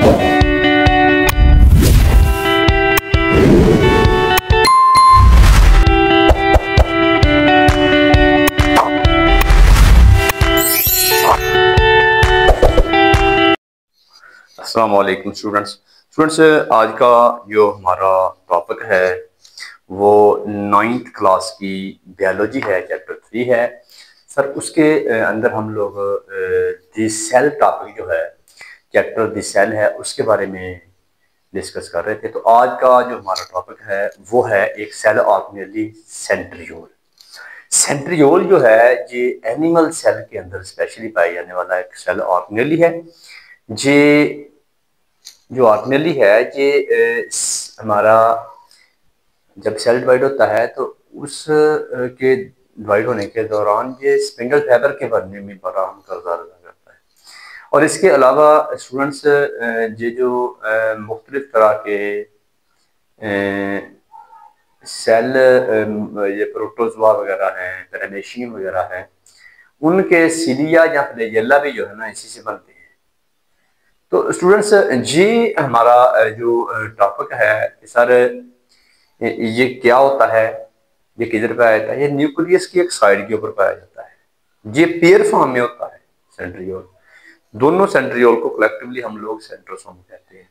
अस्सलाम वालेकुम स्टूडेंट्स, आज का जो हमारा टॉपिक है वो 9th क्लास की बायोलॉजी है, चैप्टर 3 है सर। उसके अंदर हम लोग दी सेल टॉपिक जो है, चैप्टर दी सेल है, उसके बारे में डिस्कस कर रहे थे। तो आज का जो हमारा टॉपिक है वो है एक सेल ऑर्गेनेली सेंट्रियोल। सेंट्रियोल जो है ये एनिमल सेल के अंदर स्पेशली पाया जाने वाला एक सेल ऑर्गेनेली है। ये जो ऑर्गेनेली है ये हमारा जब सेल डिवाइड होता है तो उस के डिवाइड होने के दौरान ये स्पिंडल फाइबर के बनने में बड़ा किरदार अदा करता है। और इसके अलावा स्टूडेंट्स ये जो मुख्तलिफ तरह के सेल ये प्रोटोजोआ वगैरह हैं, पैरामीशियम वगैरह हैं, उनके सीलिया या फ्लैजेला भी जो है ना इसी से बनते हैं। तो स्टूडेंट्स जी हमारा जो टॉपिक है सर, ये क्या होता है, ये किधर पाया जाता है? ये न्यूक्लियस की एक साइड के ऊपर पाया जाता है। ये पेयर फॉर्म में होता है सेंट्रियोल। दोनों सेंट्रियोल को कलेक्टिवली हम लोग सेंट्रोसोम कहते हैं।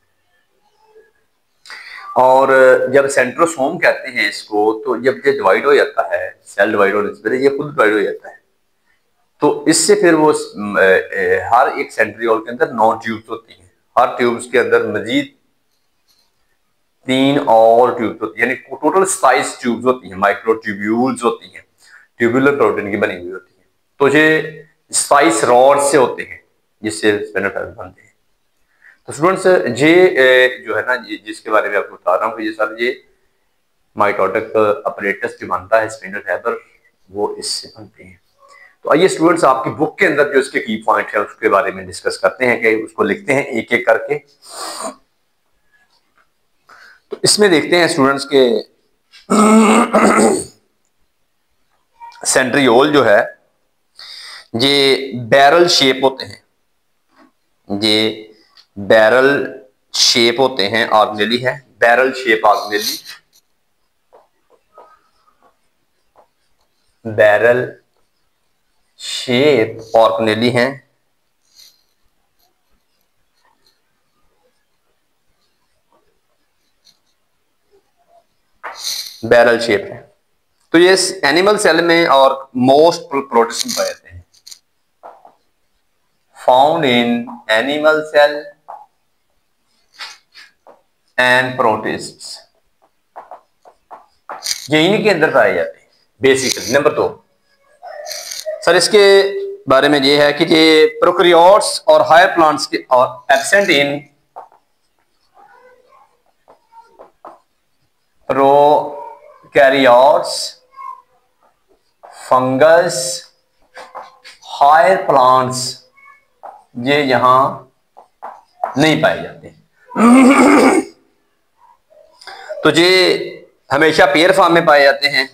और जब सेंट्रोसोम कहते हैं इसको, तो जब ये डिवाइड हो जाता है, सेल डिवाइड होने से पहले ये खुद डिवाइड हो जाता है। तो इससे फिर वो हर एक सेंट्रियोल के अंदर 9 ट्यूब्स होती हैं। हर ट्यूब्स के अंदर मजीद 3 और ट्यूब्स होती है, यानी टोटल 27 ट्यूब्स होती हैं, माइक्रोट्यूब्यूल्स होती हैं, ट्यूबुलर प्रोटीन की बनी हुई होती है। तो ये 27 रॉड से होते हैं जिससे स्पिंडल फाइबर बनते हैं। तो स्टूडेंट्स ये जो है ना, जिसके बारे में आपको बता रहा हूँ कि ये सर ये माइटोटिक अपरेटस जो बनता है स्पिंडल फाइबर, वो इससे बनते हैं। तो आइए स्टूडेंट्स, आपकी बुक के अंदर जो इसके की पॉइंट है उसके बारे में डिस्कस करते हैं, कि उसको लिखते हैं एक एक करके। तो इसमें देखते हैं स्टूडेंट्स के सेंट्रियोल जो है ये बैरल शेप होते हैं, ये बैरल शेप होते हैं, ऑर्गेनेली है, barrel shape organelle, barrel shape organelle हैं। बैरल शेप है। तो ये एनिमल सेल में और मोस्ट प्रोटिस्ट में पाए जाते हैं, found in animal cell and protist, ये इन्हीं के अंदर पाए जाते हैं बेसिकली। नंबर 2 सर, इसके बारे में ये है कि ये प्रोकैरियोट्स और हायर प्लांट्स के और absent in prokaryotes, fungus, higher plants, ये यहां नहीं पाए जाते। तो ये हमेशा पेयर फॉर्म में पाए जाते हैं।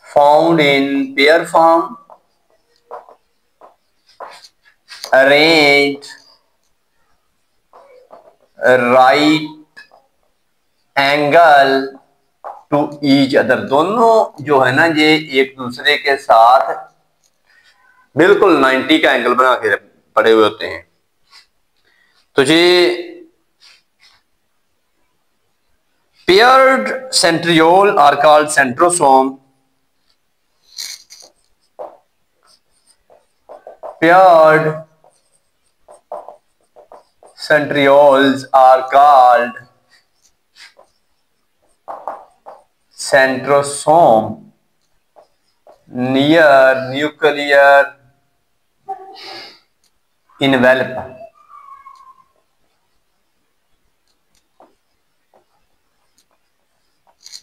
Found in pair form, arrange right angle to each other. दोनों जो है ना ये एक दूसरे के साथ बिल्कुल 90 का एंगल बना के पड़े हुए होते हैं। तो ये paired centriole are called centrosome, paired centrioles are called centrosome near nuclear envelope।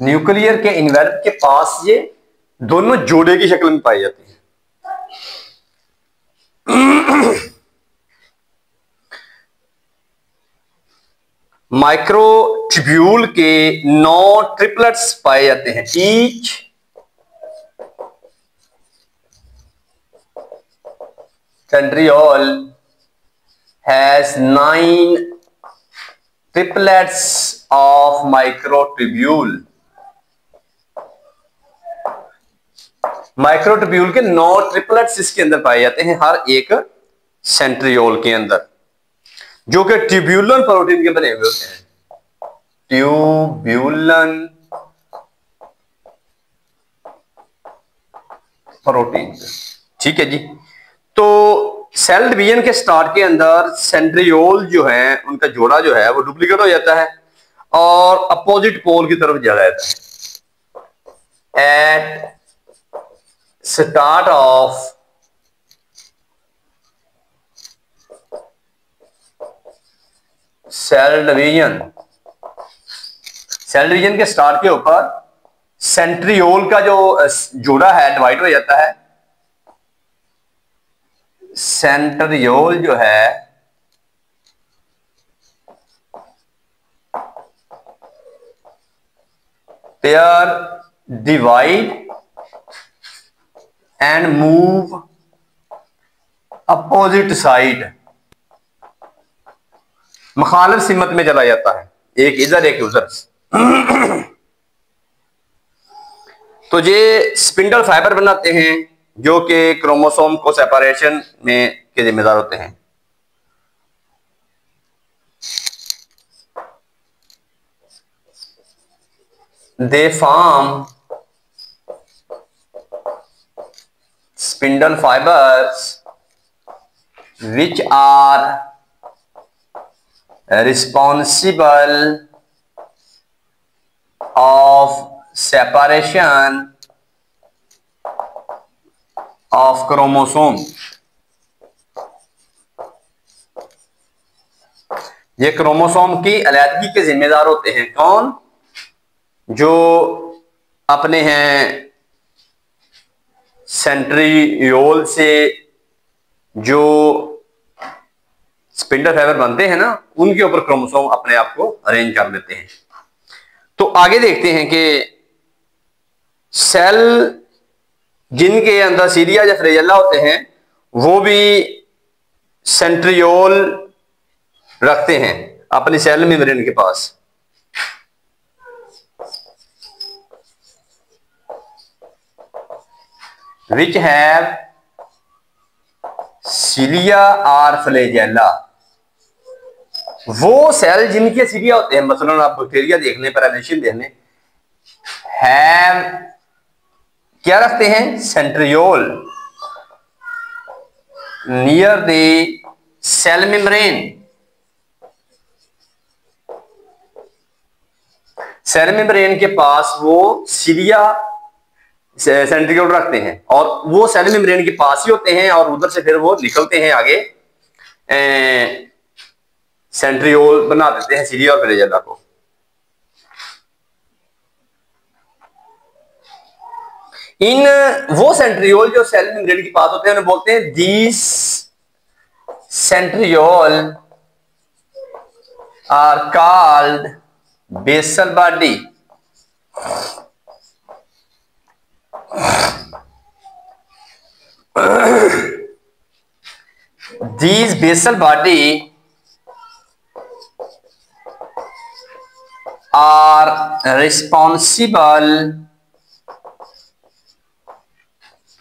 Nuclear के इन्वेलप के पास ये दोनों जोड़े की शक्ल में पाई जाती है। माइक्रोट्यूब्यूल के 9 ट्रिपलेट्स पाए जाते हैं। Each centriole has 9 triplets of microtubule. Microtubule के 9 ट्रिपलेट्स इसके अंदर पाए जाते हैं हर एक सेंट्रियोल के अंदर, जो कि ट्यूब्यूलन प्रोटीन के बने हुए होते हैं। ट्यूब्यूलन प्रोटीन, ठीक है जी। तो सेल डिवीजन के स्टार्ट के अंदर सेंट्रियोल जो है उनका जोड़ा जो है वो डुप्लीकेट हो जाता है और अपोजिट पोल की तरफ चला जाता है। At start of cell division के स्टार्ट के ऊपर सेंट्रियोल का जो जोड़ा है डिवाइड हो जाता है। सेंट्रियोल जो है pair divide and move opposite side, मुखालिफ सिमत में चला जाता है, एक इधर एक उधर। तो ये स्पिंडल फाइबर बनाते हैं जो कि क्रोमोसोम को सेपरेशन में के जिम्मेदार होते हैं। They form spindle fibres which are responsible of separation of chromosome। ये क्रोमोसोम की अलैदगी के जिम्मेदार होते हैं। कौन? जो अपने हैं सेंट्रियोल से जो स्पिंडल फाइबर बनते हैं ना, उनके ऊपर क्रोमोसोम अपने आप को अरेंज कर लेते हैं। तो आगे देखते हैं कि सेल जिनके अंदर सीरिया या फ्लैजेला होते हैं वो भी सेंट्रियोल रखते हैं अपनी सेल मेम्ब्रेन के पास। विच हैव सीलिया और फ्लैजेला। वो सेल जिनके सीरिया होते हैं, मसलन आप बैक्टीरिया देख लें, पैरामीशियम देख लें, हैव क्या रखते हैं? Centriole near the cell membrane. Cell membrane के पास वो सीरिया सेंट्रियोल रखते हैं और वो सेल मेम्ब्रेन के पास ही होते हैं और उधर से फिर वो निकलते हैं आगे, सेंट्रियोल बना देते हैं सीरिया और फ्लैजेला को। इन वो सेंट्रियोल जो सेल मेम्ब्रेन के पास होते हैं उन्हें बोलते हैं these centriole are called basal body. These basal body are responsible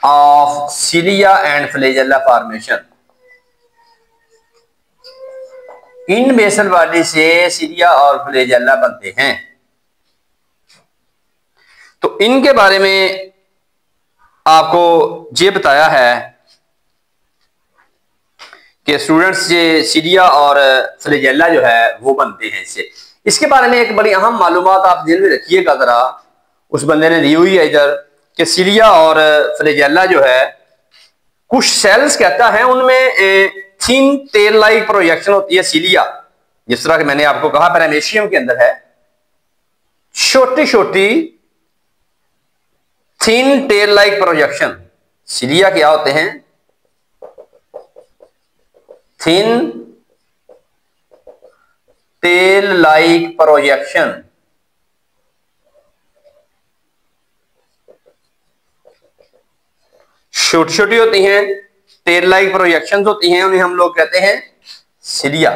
of cilia and flagella formation। इन बेसल बॉडी से सीरिया और फ्लैजेला बनते हैं। तो इनके बारे में आपको ये बताया है कि स्टूडेंट्स ये सीरिया और फ्लैजेला जो है वो बनते हैं इससे। इसके बारे में एक बड़ी अहम मालूमात आप दिल में रखिएगा जरा, उस बंदे ने दी हुई है इधर कि सीरिया और फ्लैजेला जो है कुछ सेल्स कहता है उनमें थिन तेल लाइक प्रोजेक्शन होती है सीलिया, जिस तरह कि मैंने आपको कहा पैरामीशियम के अंदर है छोटी छोटी thin tail like projection. Cilia क्या होते हैं? Thin tail like projection. छोटी छोटी होती हैं टेल लाइक प्रोजेक्शंस होती हैं उन्हें हम लोग कहते हैं सिलिया।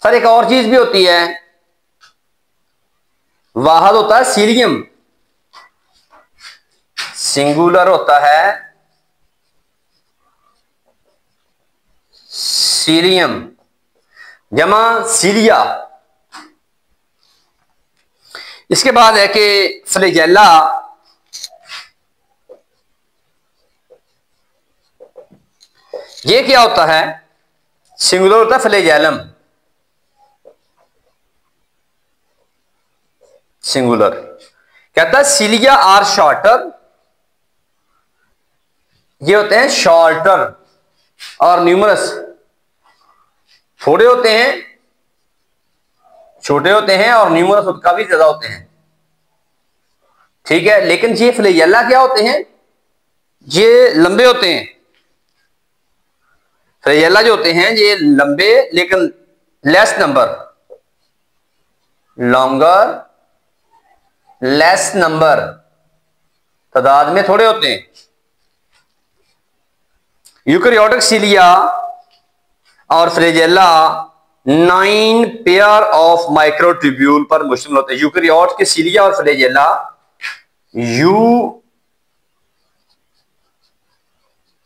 सर एक और चीज भी होती है, वाहद होता है सीलियम, सिंगुलर होता है सीलियम, जमा सीलिया। इसके बाद है कि फ्लैजेला, ये क्या होता है, सिंगुलर होता है फ्लैजेलम, सिंगुलर। कहता है सिलिया आर शॉर्टर, ये होते हैं शॉर्टर और न्यूमरस, थोड़े होते हैं, छोटे होते हैं और न्यूमरस उसका भी ज्यादा होते हैं, ठीक है। लेकिन ये फ्लैजेला क्या होते हैं, ये लंबे होते हैं। फ्लैजेला जो होते हैं ये लंबे लेकिन less number, longer less number, तादाद में थोड़े होते हैं। यूकैरियोटिक सिलिया और फ्लैजेला 9 पेयर ऑफ माइक्रोट्यूब्यूल पर मुश्तमिल होते हैं। यूकैरियोट के सिलिया और फ्लैजेला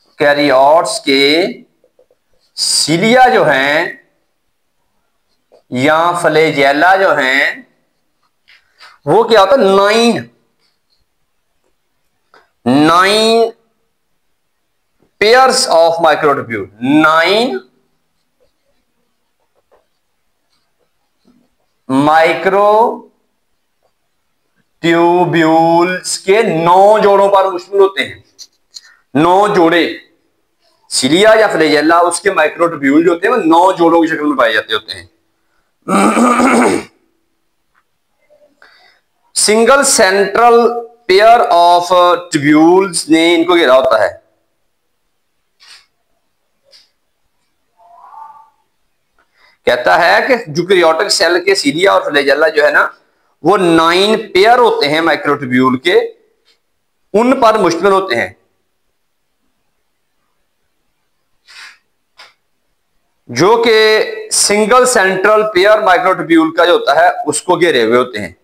यूकैरियोट्स के सिलिया जो हैं या फ्लैजेला जो हैं वो क्या होता है, 9 पेयर्स ऑफ माइक्रोट्यूब्यूल, 9 माइक्रोट्यूब्यूल्स के 9 जोड़ों पर मुश्तमिल होते हैं। 9 जोड़े सिलिया या फ्लैजेला, उसके माइक्रोट्यूब्यूल जो होते हैं वो 9 जोड़ों की शक्ल में पाए जाते होते हैं। Single central pair of tubules ने इनको घेरा होता है। कहता है कि यूकैरियोटिक सेल के सिलिया और फ्लैजेला जो है ना वो 9 पेयर होते हैं माइक्रोट्यूब्यूल के, उन पर मुश्तमिल होते हैं, जो कि सिंगल सेंट्रल पेयर माइक्रोट्यूब्यूल का जो होता है उसको घेरे हुए होते हैं।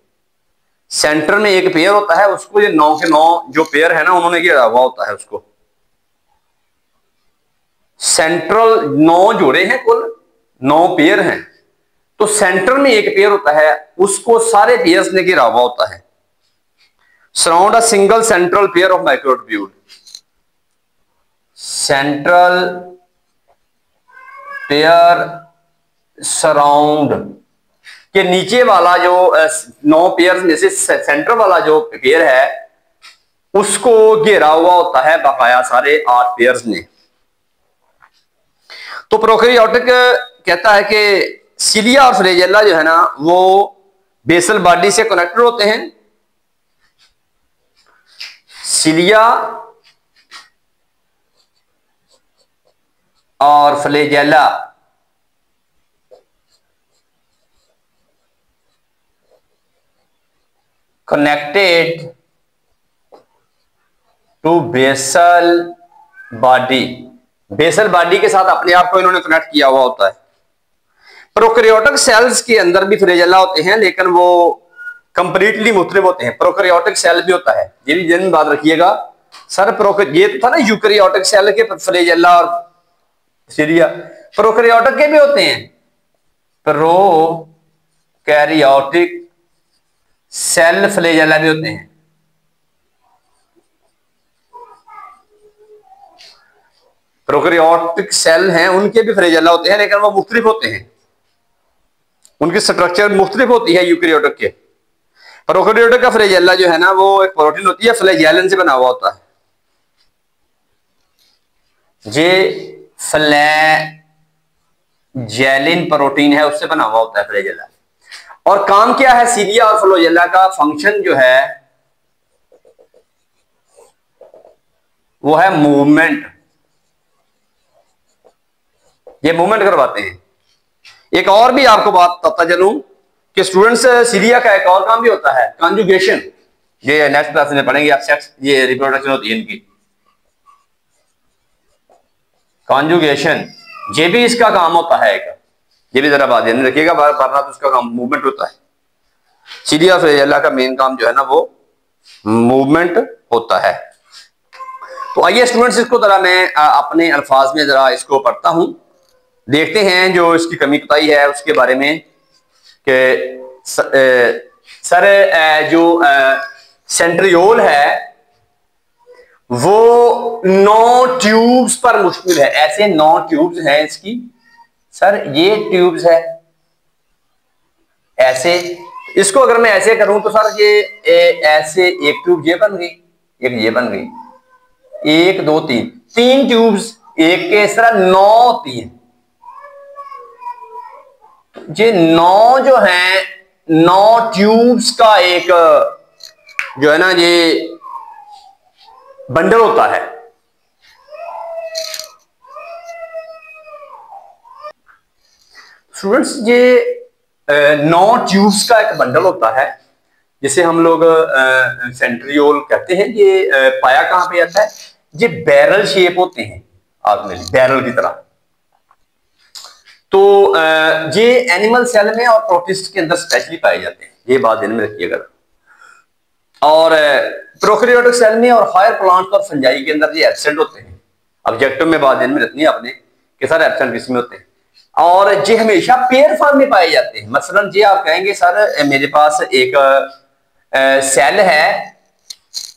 सेंटर में एक पेयर होता है, उसको ये 9 के 9 जो पेयर है ना उन्होंने घेरा हुआ होता है उसको। सेंट्रल 9 जोड़े हैं, कुल 9 पेयर हैं, तो सेंटर में एक पेयर होता है, उसको सारे पेयर्स ने घेरा हुआ होता है। Surround a single central pair of microtubule, central pair surround के नीचे वाला जो 9 पेयर में से सेंटर वाला जो पेयर है उसको घेरा हुआ होता है बकाया सारे 8 पेयर्स ने। तो प्रोकैरियोटिक कहता है कि सिलिया और फ्लैजेला जो है ना वो बेसल बॉडी से कनेक्टेड होते हैं। सिलिया और flagella connected to basal body, basal body के साथ अपने आप को इन्होंने कनेक्ट किया हुआ होता है। प्रोकैरियोटिक सेल्स के अंदर भी फ्लैजेला होते हैं लेकिन वो कंप्लीटली मुख्तलिफ होते हैं। प्रोकैरियोटिक सेल भी होता है, ये भी जरूर बात रखिएगा सर। ये तो था ना यूकैरियोटिक सेल के फ्लैजेला और सिलिया, प्रोकैरियोटिक के भी होते हैं। प्रोकैरियोटिक सेल फ्लैजेला भी होते हैं। प्रोकैरियोटिक सेल हैं उनके भी फ्लैजेला होते हैं लेकिन वो मुख्तलिफ होते हैं, उनकी स्ट्रक्चर मुख्तलिफ होती है यूकैरियोटिक के। प्रोकैरियोटिक का फ्लैजेला जो है ना वो एक प्रोटीन होती है, फ्लैजेलन से बना हुआ होता है। ये फ्लैजेलिन प्रोटीन है उससे बना हुआ होता है फ्लैजेला। और काम क्या है सिलिया और फ्लैजेला का, फंक्शन जो है वो है मूवमेंट, ये मूवमेंट करवाते हैं। एक और भी आपको बात बताता चलूं कि स्टूडेंट्स सिलिया का एक और काम भी होता है कॉन्जुगेशन, ये नेक्स्ट क्लास में पढ़ेंगे आप। सेक्स, ये रिप्रोडक्शन होती है इनकी। कॉन्जुगेशन, ये भी इसका काम होता है एक, ये भी जरा बात ध्यान रखिएगा, वरना तो उसका काम मूवमेंट होता है। सीरिया फ्लैजेला का मेन काम जो है ना वो मूवमेंट होता है। तो आइए स्टूडेंट्स, इसको जरा मैं अपने अल्फाज में जरा इसको पढ़ता हूं, देखते हैं जो इसकी कमी कुताई है उसके बारे में कि सर जो सेंट्रियोल है वो 9 ट्यूब्स पर मुश्तमिल है। ऐसे 9 ट्यूब्स हैं इसकी। सर ये ट्यूब्स है ऐसे, इसको अगर मैं ऐसे करूं तो सर ये ऐसे एक ट्यूब ये बन गई, एक ये बन गई, 1 2 3, 3 ट्यूब्स एक के, इस तरह 9 3, ये 9 जो है 9 ट्यूब्स का एक जो है ना ये बंडल होता है। स्टूडेंट्स ये 9 ट्यूब्स का एक बंडल होता है जिसे हम लोग सेंट्रियोल कहते हैं। ये पाया कहां पे आता है, ये बैरल शेप होते हैं ऑर्गेनेल, बैरल की तरह। तो ये एनिमल सेल में और प्रोटिस्ट के अंदर स्पेशली पाए जाते हैं, ये बात ध्यान में रखिएगा। और प्रोकैरियोटिक सेल में और हायर प्लांट्स और फंजाई के अंदर ये एब्सेंट होते हैं। ऑब्जेक्टिव में बात ध्यान में रखनी है आपने कि सर एब्सेंट किसमें होते हैं, और ये हमेशा पेयर फॉर्म में पाए जाते हैं। मसलन ये आप कहेंगे सर मेरे पास एक सेल है,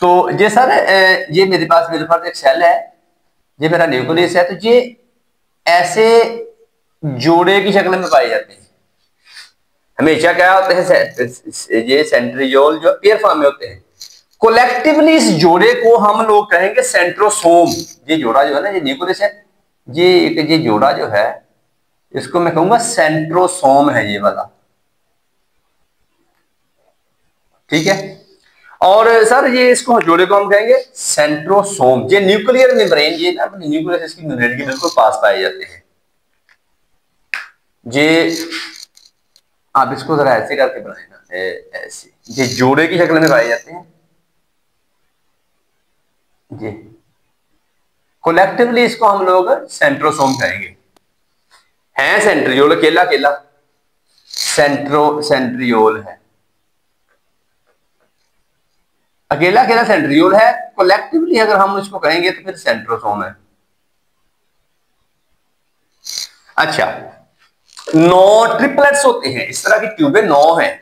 तो ये सर ये मेरे पास एक सेल है, ये मेरा न्यूक्लियस है, तो ये ऐसे जोड़े की शक्ल में पाए जाते हैं। हमेशा क्या होते हैं, ये सेंट्रियोल जो पेयर फॉर्म में होते हैं। कोलेक्टिवली इस जोड़े को हम लोग कहेंगे सेंट्रोसोम। ये जोड़ा जो है ना, ये न्यूक्लियस है, ये जोड़ा जो है इसको मैं कहूंगा सेंट्रोसोम है, ये वाला, ठीक है। और सर ये इसको जोड़े को हम कहेंगे सेंट्रोसोम। ये न्यूक्लियर मेम्ब्रेन, ये ना न्यूक्लियस इसकी मेम्ब्रेन के बिल्कुल पास पाए जाते हैं। ये आप इसको जरा ऐसे करके बनाए ना, ऐसे, ये जोड़े की शक्ल में पाए जाते हैं। जी कोलेक्टिवली इसको हम लोग सेंट्रोसोम कहेंगे। है सेंट्रियोल अकेला अकेला सेंट्रियोल है, अकेला अकेला सेंट्रियोल है। कोलेक्टिवली अगर हम इसको कहेंगे तो फिर सेंट्रोसोम है। अच्छा, 9 ट्रिपलेट्स होते हैं, इस तरह की ट्यूबें 9 हैं,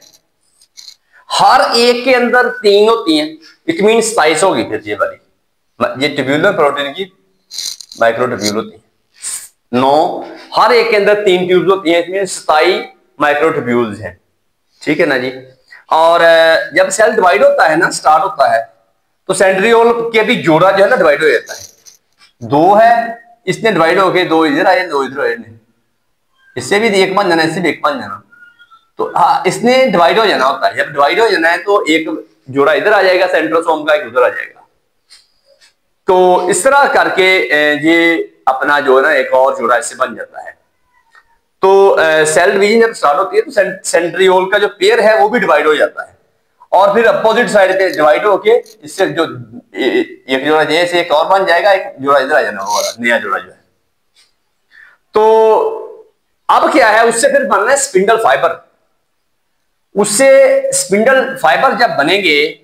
हर एक के अंदर 3 होती हैं। इट मीन 27 होगी फिर ये वाली, ये ट्यूब्यूलर प्रोटीन की माइक्रोट्यूब्यूल होती है। 9, हर एक के अंदर 3 ट्यूब्स होती हैं, इसमें 27 माइक्रोट्यूब्यूल्स हैं, ठीक है ना जी। और जब सेल डिवाइड होता है ना, स्टार्ट होता है, तो सेंट्रियोल के भी जोड़ा जो है ना डिवाइड हो जाता है। 2 है, इसने डिवाइड होके 2 इधर आए, 2 इधर आए, इससे भी एक बन जाना, इससे भी एक बन जाना। तो हाँ, इसने डिवाइड हो जाना होता है। जब डिवाइड हो जाना है तो एक जोड़ा इधर आ जाएगा सेंट्रोसोम का, एक उधर आ जाएगा। तो इस तरह करके ये अपना जो है ना एक और जोड़ा इससे बन जाता है। तो सेल डिवीजन जब स्टार्ट होती है तो सेंट्रियोल का जो पेयर है वो भी डिवाइड हो जाता है, और फिर अपोजिट साइड पे डिवाइड होके इससे जो एक जोड़ा जैसे एक और बन जाएगा, एक जोड़ा इधर आ जाना होगा, नया जोड़ा जो है। तो अब क्या है, उससे फिर बनना है स्पिंडल फाइबर। उससे स्पिंडल फाइबर जब बनेंगे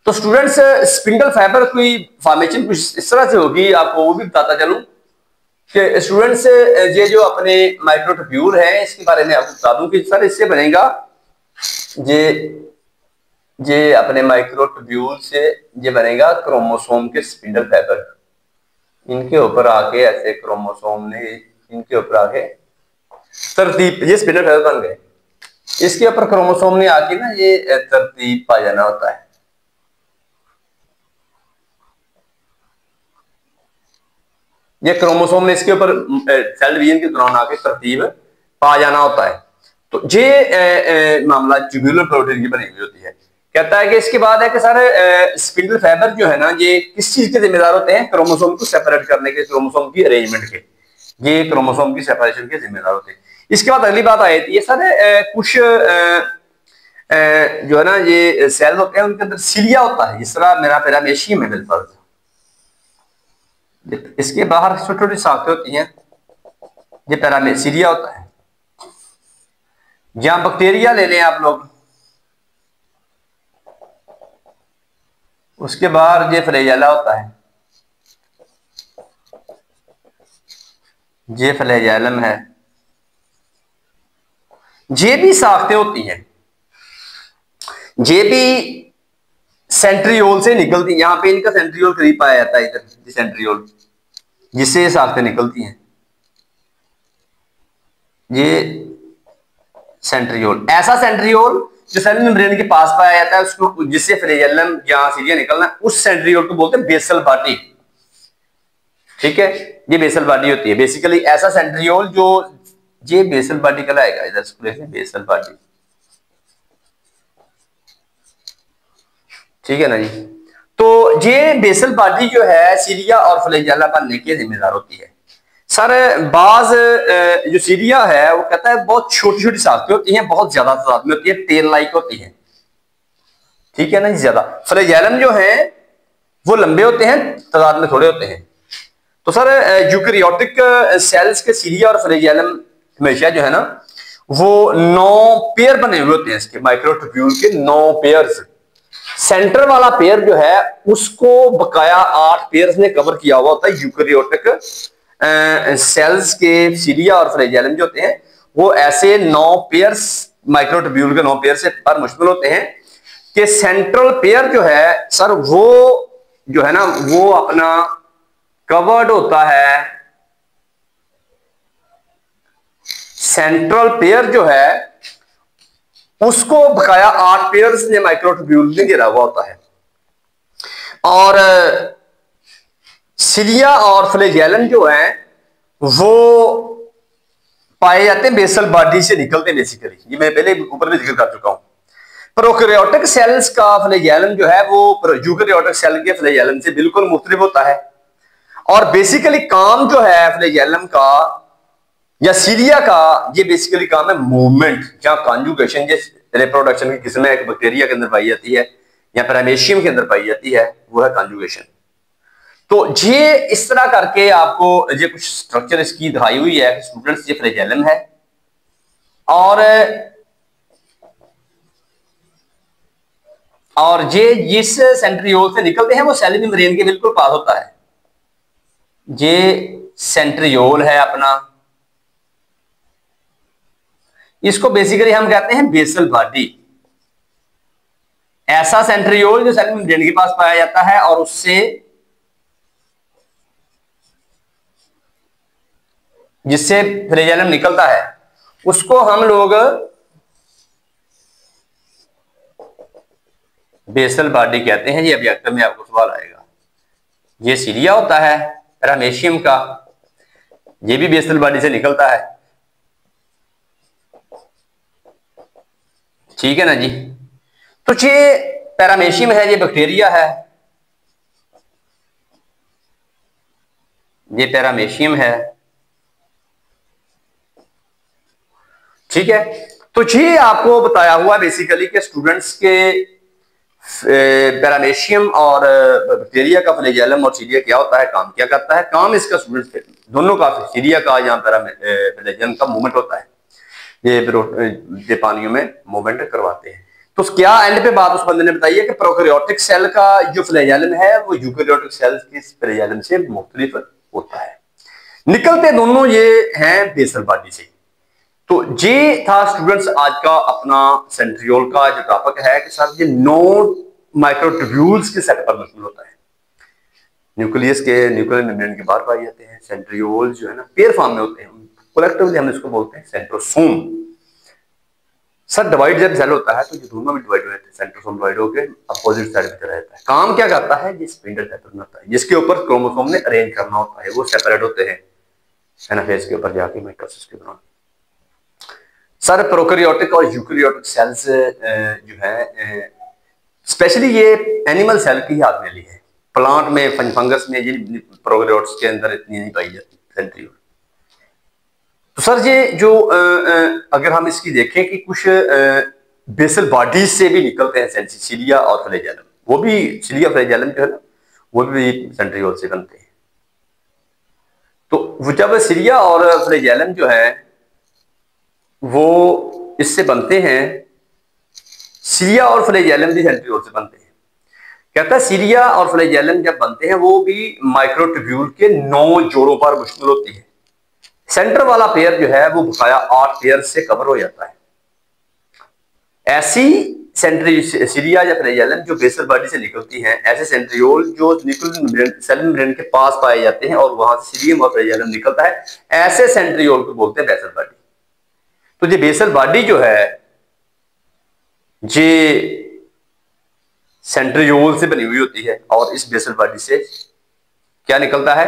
तो स्टूडेंट्स स्पिंडल फाइबर की फॉर्मेशन कुछ इस तरह से होगी, आपको वो भी बताता चलूं कि स्टूडेंट्स ये जो अपने माइक्रोट्यूब्यूल है इसके बारे में आपको बता दूं कि सर इससे बनेगा ये अपने माइक्रोट्यूब्यूल से ये बनेगा क्रोमोसोम के स्पिंडल फाइबर। इनके ऊपर आके ऐसे क्रोमोसोम ने इनके ऊपर आके तरतीब, ये स्पिंडल फाइबर बन गए। इसके ऊपर क्रोमोसोम ने आके ना ये तरतीब पा जाना होता है। ये क्रोमोसोम ने इसके ऊपर सेल डिवीजन के दौरान आके तरतीब पा जाना होता है। तो ये मामला ट्यूब्यूलर प्रोटीन की बनी हुई होती है। कहता है कि इसके बाद है कि सारे स्पिंडल फाइबर जो है ना, ये किस चीज के जिम्मेदार होते हैं, क्रोमोसोम को सेपरेट करने के, क्रोमोसोम की अरेंजमेंट के, ये क्रोमोसोम की सेपरेशन के जिम्मेदार होते हैं। इसके बाद अगली बात आई थी, ये सर कुछ जो है ना ये सेल होते हैं उनके अंदर सीलिया होता है, जिस तरह मेरा पैरामेशियम है बिल्कुल, इसके बाहर छोटी छोटी साख्तें होती हैं, ये पैरामीशिया होता है। जहां बैक्टीरिया ले लें आप लोग, उसके बाहर ये फ्लैजेला होता है, ये फ्लैजेलम है। ये भी साख्तें होती हैं, ये भी सेंट्रियोल से निकलती है। यहां पे इनका सेंट्रियोल करीब पाया जाता है, इधर सेंट्रियोल, जिससे ये साख्तें निकलती हैं। ये सेंट्रियोल, ऐसा सेंट्रियोल जो सेल मेम्ब्रेन के पास पाया जाता है, उसको जिससे फ्लैजेलम या सीरिया निकलना, उस सेंट्रियोल को बोलते हैं बेसल बॉडी। ठीक है, ये बेसल बॉडी होती है बेसिकली। ऐसा सेंट्रियोल जो ये बेसल बॉडी कहलाएगा, इधर इसको देखिए बेसल बॉडी। ठीक है ना जी। तो ये बेसल बॉडी जो है सीरिया और फ्लैजेला बनने के जिम्मेदार होती है। सर बाज जो सीरिया है वो कहता है बहुत छोटी छोटी साख्तें होती हैं, बहुत ज्यादा तादाद में होती है, टेल लाइक होती है। ठीक है ना जी, ज्यादा। फ्लैजेलम जो है वो लंबे होते हैं, तादाद में थोड़े होते हैं। तो सर यूकैरियोटिक सेल्स के सीरिया और फ्लैजेलम हमेशा जो है ना वो 9 पेयर बने हुए होते हैं, इसके माइक्रोट्यूब्यूल के 9 पेयर्स। सेंटर वाला पेयर जो है उसको बकाया 8 पेयर्स ने कवर किया हुआ होता है। यूकैरियोटिक सेल्स के सीरिया और फ्लैजेलम जो होते हैं वो ऐसे 9 पेयर्स, माइक्रोट्यूब्यूल के 9 पेयर से पर मुश्तमिल होते हैं कि सेंट्रल पेयर जो है सर वो जो है ना वो अपना कवर्ड होता है। सेंट्रल पेयर जो है उसको बकाया 8 पेयर्स ने माइक्रोट्यूब्यूल ने घेरा हुआ होता है। और सीरिया और फ्लैजेलम जो है वो पाए जाते हैं बेसल बॉडी से निकलते हैं बेसिकली। ये मैं पहले ऊपर भी जिक्र कर चुका हूं। प्रोकैरियोटिक सेल्स का फ्लैजेलम जो है वो यूकैरियोटिक सेल के फ्लैजेलम से बिल्कुल मुख्तलिफ होता है। और बेसिकली काम जो है फ्लैजेलम का या सीरिया का, ये बेसिकली काम है मूवमेंट, जहां कॉन्जुगेशन, रिप्रोडक्शन की किस्में एक बैक्टीरिया के अंदर पाई जाती है या पैरामीशियम के अंदर पाई जाती है, वो है कॉन्जुगेशन। तो ये इस तरह करके आपको ये कुछ स्ट्रक्चर इसकी दिखाई हुई है कि स्टूडेंट्स ये फ्लैजेलम है और ये जिस सेंट्रियोल से निकलते हैं वो सेल मेम्ब्रेन के बिल्कुल पास होता है। ये सेंट्रियोल है अपना, इसको बेसिकली हम कहते हैं बेसल बॉडी। ऐसा सेंट्रियोल जो सेल मेम्ब्रेन के पास पाया जाता है और उससे जिससे फ्लैजेलम निकलता है उसको हम लोग बेसल बॉडी कहते हैं। ये अभी अक्सर में आपको सवाल आएगा। ये सीरिया होता है पैरामीशियम का, ये भी बेसल बॉडी से निकलता है। ठीक है ना जी। तो ये पैरामीशियम है, ये बैक्टीरिया है, ये पैरामीशियम है। ठीक है, तो ये आपको बताया हुआ बेसिकली कि स्टूडेंट्स के पैरामीशियम और बैक्टीरिया का फ्लैजेलम और सीरिया क्या होता है, काम क्या करता है। काम इसका स्टूडेंट्स दोनों का, सीरिया का या फ्लैजेलम का मूवमेंट होता है, ये पानियों में मूवमेंट करवाते हैं। तो क्या एंड पे बात उस बंदे ने बताई है कि प्रोकैरियोटिक सेल का जो फ्लैजेलम है वो यूकैरियोटिक सेल्स के फ्लैजेलम से मुख्तलिफ होता है। निकलते दोनों ये हैं बेसल बॉडी से। तो ये था स्टूडेंट्स आज का अपना सेंट्रियोल का जो टॉपिक है कि सर ये 9 माइक्रोट्यूब्यूल्स के सेट पर मुश्तमिल होता है। न्यूक्लियस के, न्यूक्लियर मेम्ब्रेन के बाहर पाए जाते हैं। सेंट्रियोल जो है ना पेयर फॉर्म में होते हैं, कलेक्टिवली हम इसको बोलते हैं सेंट्रोसोम। सर डिवाइड जब सेल होता है तो ये दोनों में डिवाइड हो जाते हैं, सेंट्रोसोम डिवाइड होकर अपोजिट साइड पे रहता है। काम क्या करता है, ये स्पिंडल पैटर्न होता है जिसके ऊपर क्रोमोसोम ने अरेंज करना होता है, वो सेपरेट होते हैं एनाफेज के ऊपर जाके माइटोसिस के दौरान। सर प्रोकैरियोटिक और यूकैरियोटिक सेल्स जो है स्पेशली ये एनिमल सेल की ही याद में ली है। प्लांट में, फंगस में ये प्रोकैरियोट्स के अंदर इतनी नहीं पाई जाती सेंट्रियोल। तो सर ये जो अगर हम इसकी देखें कि कुछ बेसल बॉडीज से भी निकलते हैं सीरिया और फ्लैजेलम, वो भी सीरिया फ्लैजेलम जो है ना वो भी सेंट्रियोल से बनते हैं। तो जब सीरिया और फ्लैजेलम जो है वो इससे बनते हैं, सीरिया और फ्लैजेलम भी सेंट्रियोल से बनते हैं। कहता है सीरिया और फ्लैजेलम जब बनते हैं वो भी माइक्रोट्यूब्यूल के 9 जोड़ों पर मुश्तमिल होती है। सेंटर वाला पेयर जो है वो बकाया 8 पेयर से कवर हो जाता है। ऐसी सीरिया या फ्लैजेलम जो बेसल बॉडी से निकलती हैं, ऐसे सेंट्रियोल जो सेल मेम्ब्रेन के पास पाए जाते हैं और वहां से सीरियम और फ्लैजेलम निकलता है, ऐसे सेंट्रियोल को बोलते हैं बेसल बॉडी। तो ये बेसल बॉडी जो है ये सेंट्रियोल से बनी हुई होती है और इस बेसल बॉडी से क्या निकलता है,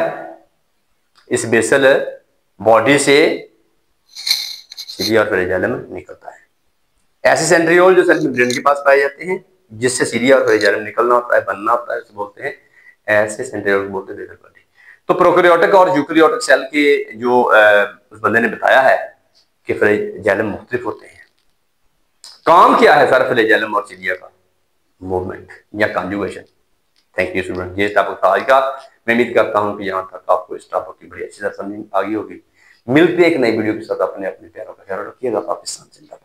इस बेसल बॉडी से सीरिया और फ्लैजेलम निकलता है। ऐसे सेंट्रियोल जो सेल मेम्ब्रेन के पास पाए जाते हैं, जिससे सीरिया और फ्लैजेलम निकलना होता है, बनना होता है, उसे बोलते हैं, ऐसे सेंट्रियोल को बोलते हैं बेसल बॉडी। तो प्रोकैरियोटिक और यूकैरियोटिक सेल के जो उस बंदे ने बताया है कि फ्लैजेलम मुख्तलिफ होते हैं। काम क्या है सर फ्लैजेलम और सीरिया का? मूवमेंट या कॉन्जुगेशन। थैंक यू स्टूडेंट, ये टॉपिक था आज का। मैं उम्मीद करता हूँ कि यहाँ तक आपको इस टॉपिक की बड़ी अच्छी तरह समझ आ गई होगी। मिलते एक नई वीडियो के साथ, अपने प्यारों का ख्याल रखिएगा। पाकिस्तान जिंदाबाद।